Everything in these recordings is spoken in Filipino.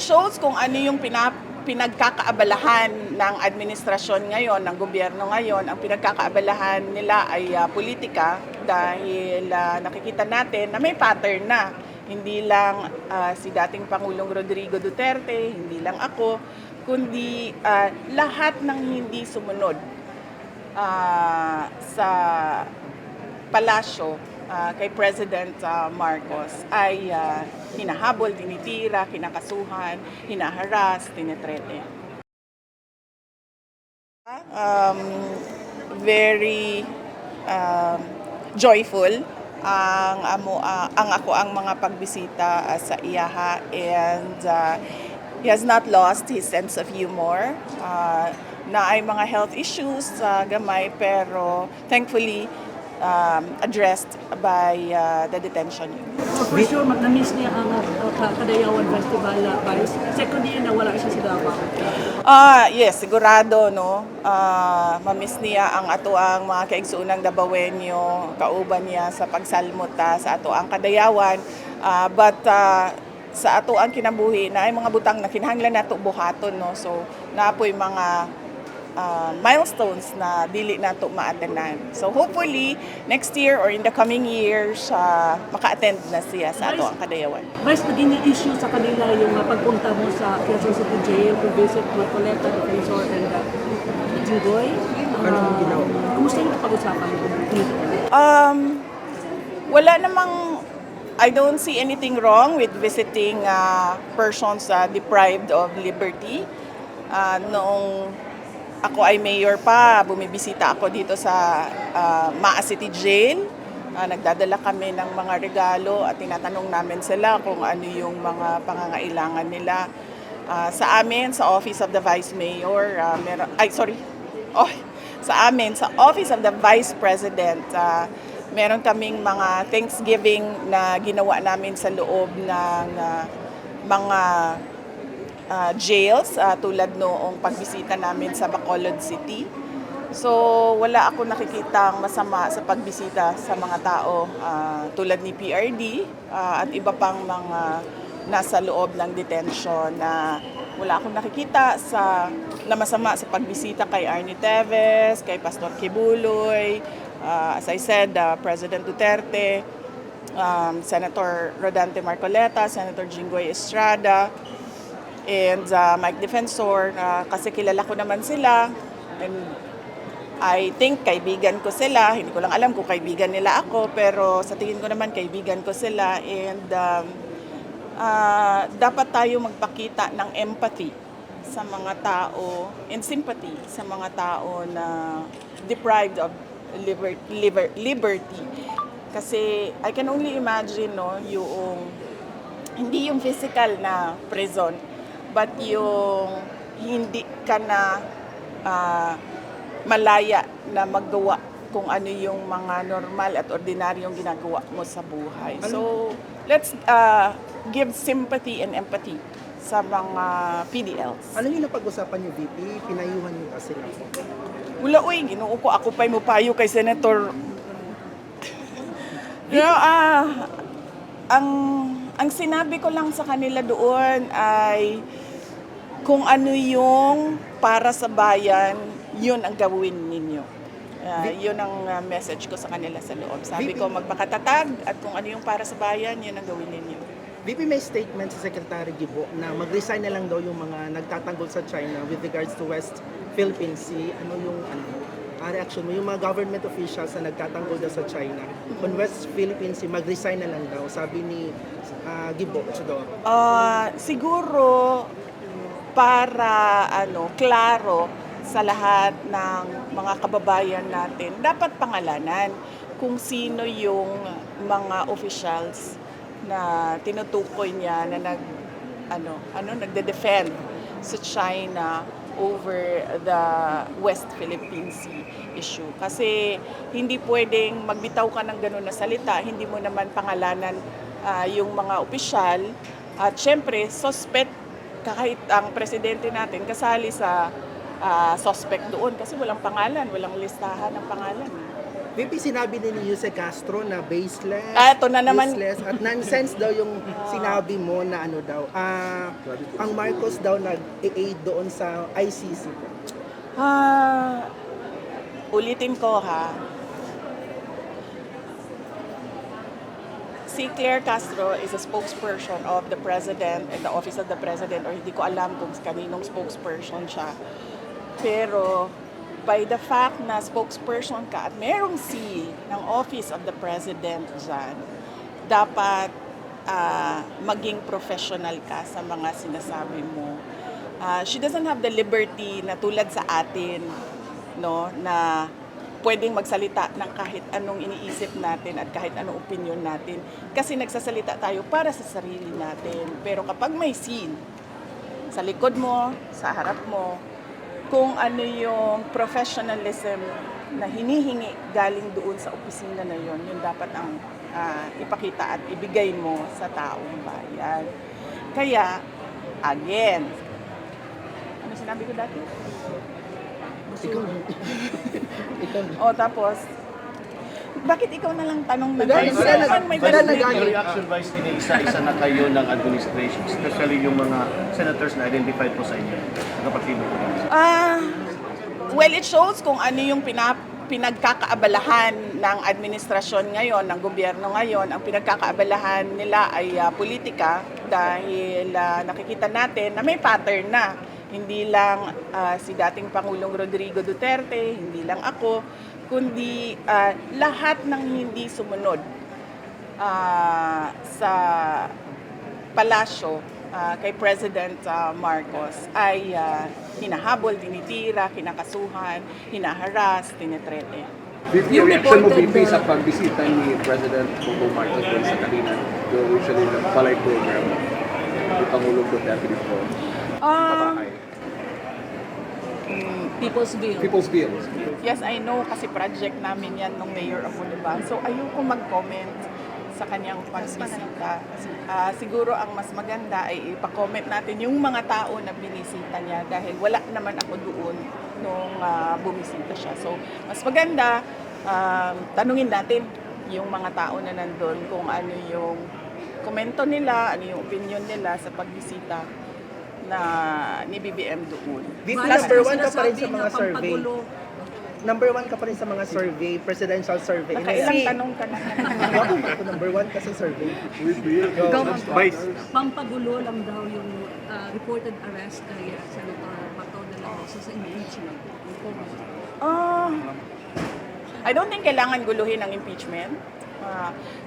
shows kung ano yung pinagkakaabalahan ng administrasyon ngayon, ng gobyerno ngayon. Ang pinagkakaabalahan nila ay politika dahil nakikita natin na may pattern na. Hindi lang si dating Pangulong Rodrigo Duterte, hindi lang ako, kundi lahat ng hindi sumunod sa palasyo kay President Marcos ay hinahabol, tinitira, kinakasuhan, hinaharas, tinetrete. Very joyful ang ako ang mga pagbisita sa iyaha, and he has not lost his sense of humor. Na ay mga health issues gamay, pero thankfully addressed by the detention unit. So for sure, na-miss niya ang Kadayawan Festival Vice. Second year na wala siya sa Davao. Yes, sigurado, no. Mamiss niya ang ato ang mga kaigsuunang Dabawenyo, kauban niya sa pagsalmot sa ato ang Kadayawan. But sa ato ang kinabuhi na ay mga butang na kinahanglan nato buhaton, no. So naapoy mga milestones na dili nato ma-attenan. So hopefully next year or in the coming years maka-attend na siya sa ato ang Kadayawan. Vice, naging issue sa kanila yung pagpunta mo sa Quezon City Jail to visit Marcoleta, Defensor, and Jinggoy. Anong ginawa? Kumusta yung pag-usapan dito? Wala namang, I don't see anything wrong with visiting persons deprived of liberty. Noong ako ay mayor pa, bumibisita ako dito sa Maa City Jail. Nagdadala kami ng mga regalo at tinatanong namin sila kung ano yung mga pangangailangan nila. Sa amin, sa Office of the Vice Mayor, sa amin, sa Office of the Vice President, meron kaming mga Thanksgiving na ginawa namin sa loob ng mga jails, tulad noong pagbisita namin sa Bacolod City. So wala ako nakikitang masama sa pagbisita sa mga tao tulad ni PRD at iba pang mga nasa loob ng detention. Wala akong nakikita na masama sa pagbisita kay Arnie Teves, kay Pastor Kibuloy, as I said, President Duterte, Senator Rodante Marcoleta, Senator Jinggoy Estrada, and Mike Defensor, kasi kilala ko naman sila, and I think kaibigan ko sila. Hindi ko lang alam kung kaibigan nila ako, pero sa tingin ko naman kaibigan ko sila, and dapat tayo magpakita ng empathy sa mga tao and sympathy sa mga tao na deprived of liberty. Kasi I can only imagine, no, hindi yung physical na prison, but yung hindi ka na malaya na magawa kung ano yung mga normal at ordinaryong ginagawa mo sa buhay. So, let's give sympathy and empathy sa mga PDLs. Ano yung napag-usapan niyo, VP? Pinayuhan niyo kasi sila? Wala, uy, ginoo ko, ako pa'y mupayo kay Senator. Ang sinabi ko lang sa kanila doon ay kung ano yung para sa bayan, yun ang gawin ninyo. Yun ang message ko sa kanila sa loob. Sabi ko, magpakatatag at kung ano yung para sa bayan, yun ang gawin ninyo. VP, may statement sa Secretary Gibo na mag-resign na lang daw yung mga nagtatanggol sa China with regards to West Philippine Sea. Ano yung reaction mo? Yung mga government officials na nagtatanggol daw sa China on West Philippine Sea, mag-resign na lang daw, sabi ni Gibo Chodoro. Siguro para klaro sa lahat ng mga kababayan natin, dapat pangalanan kung sino yung mga officials na tinutukoy niya na nagde-defend sa China over the West Philippine Sea issue. Kasi hindi pwedeng magbitaw ka ng gano'n na salita, hindi mo naman pangalanan yung mga opisyal. At syempre, suspect, kahit ang presidente natin kasali sa suspect doon kasi walang pangalan, walang listahan ng pangalan. VP, sinabi din ni Jose Castro na baseless, Ito na naman. useless, at nonsense daw yung sinabi mo na ano daw, ang Marcos daw nag-aid doon sa ICC. Ulitin ko ha. Si Claire Castro is a spokesperson of the President and the Office of the President, or hindi ko alam kung kaninong spokesperson siya. Pero by the fact na spokesperson ka at merong seal ng Office of the President dyan, dapat maging professional ka sa mga sinasabi mo. She doesn't have the liberty na tulad sa atin, no, na pwedeng magsalita ng kahit anong iniisip natin at kahit anong opinion natin. Kasi nagsasalita tayo para sa sarili natin. Pero kapag may scene, sa likod mo, sa harap mo, kung ano yung professionalism na hinihingi galing doon sa opisina na yon, yun dapat ang ipakita at ibigay mo sa taong bayan. Kaya, again, ano sinabi ko dati? O tapos, bakit ikaw na lang tanong na May Your reaction, Vice, isa-isa na kayo ng administration, especially yung mga senators na identified po sa inyo, nakapartido po. Well, it shows kung ano yung pinagkakaabalahan ng administrasyon ngayon, ng gobyerno ngayon. Ang pinagkakaabalahan nila ay politika dahil nakikita natin na may pattern na. Hindi lang si dating Pangulong Rodrigo Duterte, hindi lang ako, kundi lahat ng hindi sumunod sa palasyo kay President Marcos ay hinahabol, tinitira, kinakasuhan, hinaharas, tinitrete. Yung reaction mo, VP, sa pagbisita ni President Bongbong Marcos doon sa kanina, yung usually ng Palay program ni Pangulong Duterte dito? People's Bill. People's Bill. Yes, I know kasi project namin yan nung mayor ako, diba? So ayoko mag-comment sa kanyang pagbisita. Siguro ang mas maganda ay ipa-comment natin yung mga tao na binisita niya dahil wala naman ako doon nung bumisita siya. So mas maganda, tanungin natin yung mga tao na nandun kung ano yung komento nila, ano yung opinion nila sa pagbisita na ni BBM doon. Number one ka pa rin sa mga survey. Number one ka pa rin sa mga survey, presidential survey. Nakailang tanong ka na. Ako, number one ka sa survey. Vice. Pampagulo lang daw yung reported arrest kay Senator Bato de la Rosa sa impeachment. I don't think kailangan guluhin ang impeachment.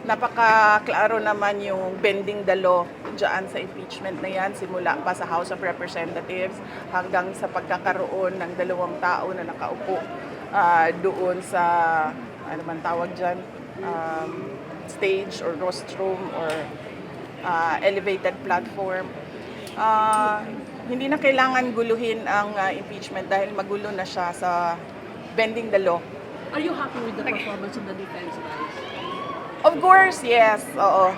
Napaka-klaro naman yung bending the law dyan sa impeachment na yan, simula pa sa House of Representatives hanggang sa pagkakaroon ng dalawang tao na nakaupo doon sa, ano man tawag dyan, stage or rostrum or elevated platform. Hindi na kailangan guluhin ang impeachment dahil magulo na siya sa bending the law. Are you happy with the performance of the defense, guys? Of course, yes. Oo.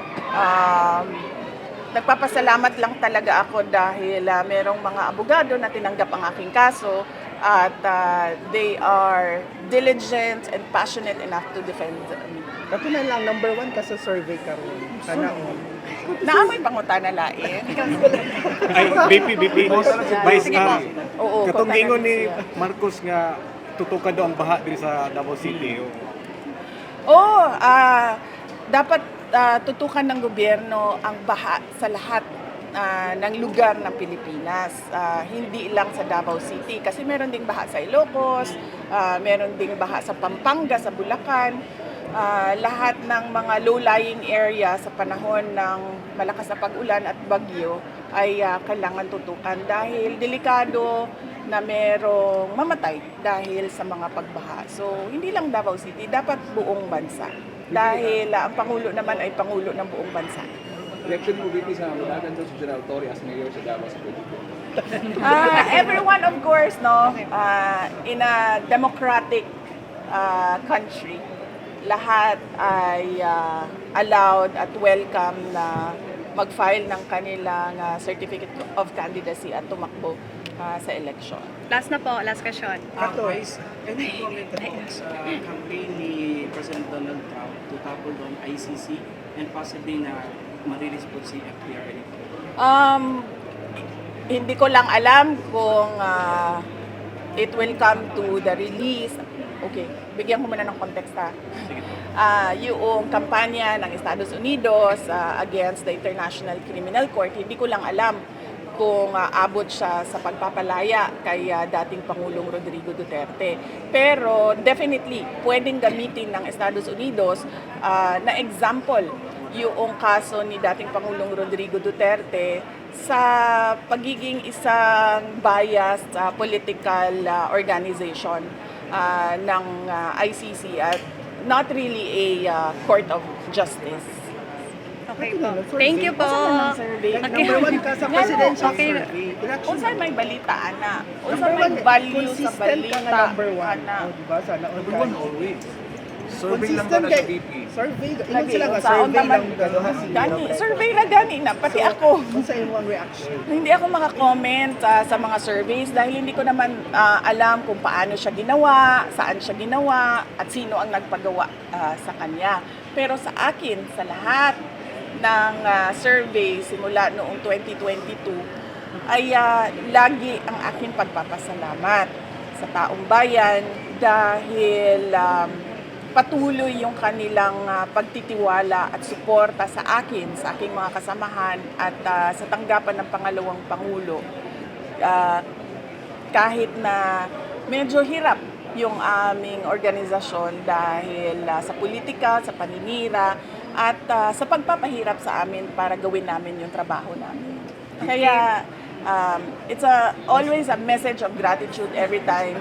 Nagpapasalamat lang talaga ako dahil merong mga abogado na tinanggap ang aking kaso at they are diligent and passionate enough to defend me. Ito na lang, number one ka sa survey ka rin. Sana Naamoy panguta na lain. Ay, BP, Vice, Oo, katong kota ingon na ni siya. Marcos nga tutukan daw ang baha diri sa Davao City. Dapat tutukan ng gobyerno ang baha sa lahat ng lugar ng Pilipinas. Hindi lang sa Davao City kasi meron ding baha sa Ilocos, meron ding baha sa Pampanga, sa Bulacan. Lahat ng mga low-lying area sa panahon ng malakas na pag-ulan at bagyo ay kailangan tutukan dahil delikado na merong mamatay dahil sa mga pagbaha. So, hindi lang Davao City, dapat buong bansa. Dahil ang Pangulo naman ay Pangulo ng buong bansa. Reaction mo, VP, sa mulagan doon si General Torre as mayor sa Davao sa Pilipinas? Everyone, of course, no, in a democratic country, lahat ay allowed at welcome na mag-file ng kanilang certificate of candidacy at tumakbo sa election. Last na po, last question. Vice, any comment about sa campaign ni President Donald Trump to topple doon ICC and possibly na marilis po si FBR nito? Hindi ko lang alam kung it will come to the release. Okay, bigyan ko muna ng context ha. Yung kampanya ng Estados Unidos against the International Criminal Court, hindi ko lang alam kung abot siya sa pagpapalaya kay dating Pangulong Rodrigo Duterte. Pero definitely, pwedeng gamitin ng Estados Unidos na example yung kaso ni dating Pangulong Rodrigo Duterte sa pagiging isang biased political organization ng ICC at not really a court of justice. Okay po. Thank you po. Survey. Number one ka sa presidential Okay. survey. Kung saan may balita, ana. Kung Number saan may one, value sa consistent ka nga balita, number one. ana. O, diba? Sana on Number one always. Survey lang Consistent ba na sa kay- VP? Survey, ingon Lagi, sila nga, unsaon survey naman, lang gano'n ha. gani, survey na gani na, pati ako. Kung sa imong reaction. Hindi ako makakomment sa mga surveys dahil hindi ko naman alam kung paano siya ginawa, saan siya ginawa, at sino ang nagpagawa sa kanya. Pero sa akin, sa lahat ng survey simula noong 2022, ay lagi ang aking pagpapasalamat sa taong bayan dahil patuloy yung kanilang pagtitiwala at suporta sa akin, sa aking mga kasamahan at sa tanggapan ng pangalawang Pangulo. Kahit na medyo hirap yung aming organisasyon dahil sa politika, sa paninira, at sa pagpapahirap sa amin para gawin namin yung trabaho namin. Kaya it's always a message of gratitude every time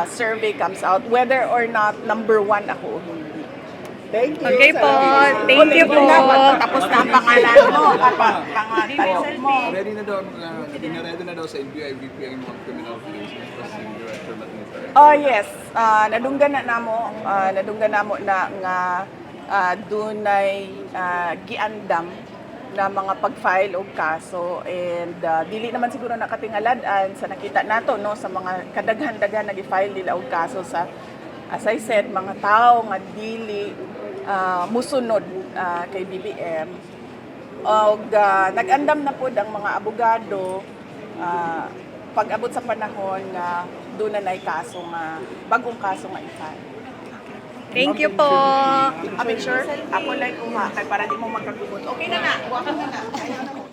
survey comes out, whether or not number one ako o hindi. Thank you. Okay po. Thank you po. Tapos na ang pangalan mo, pangalan mo. Ready na daw, ready na daw sa NBI, VP ang mga criminal cases kasi yung director Matnita. Oh yes, nadunggan na namo na nga dunay giandam na mga pag-file og kaso and dili naman siguro nakatingaladan sa nakita nato no sa mga kadaghan-daghan nag-file nila og kaso sa as I said mga tao nga dili musunod kay BBM og nag-andam na pud ang mga abogado pag-abot sa panahon nga doon na kaso nga bagong kaso nga i-file. Thank you po. Picture? Ako like kuha kay para di mo magkagugot. Okay na na. Huwag ka na na.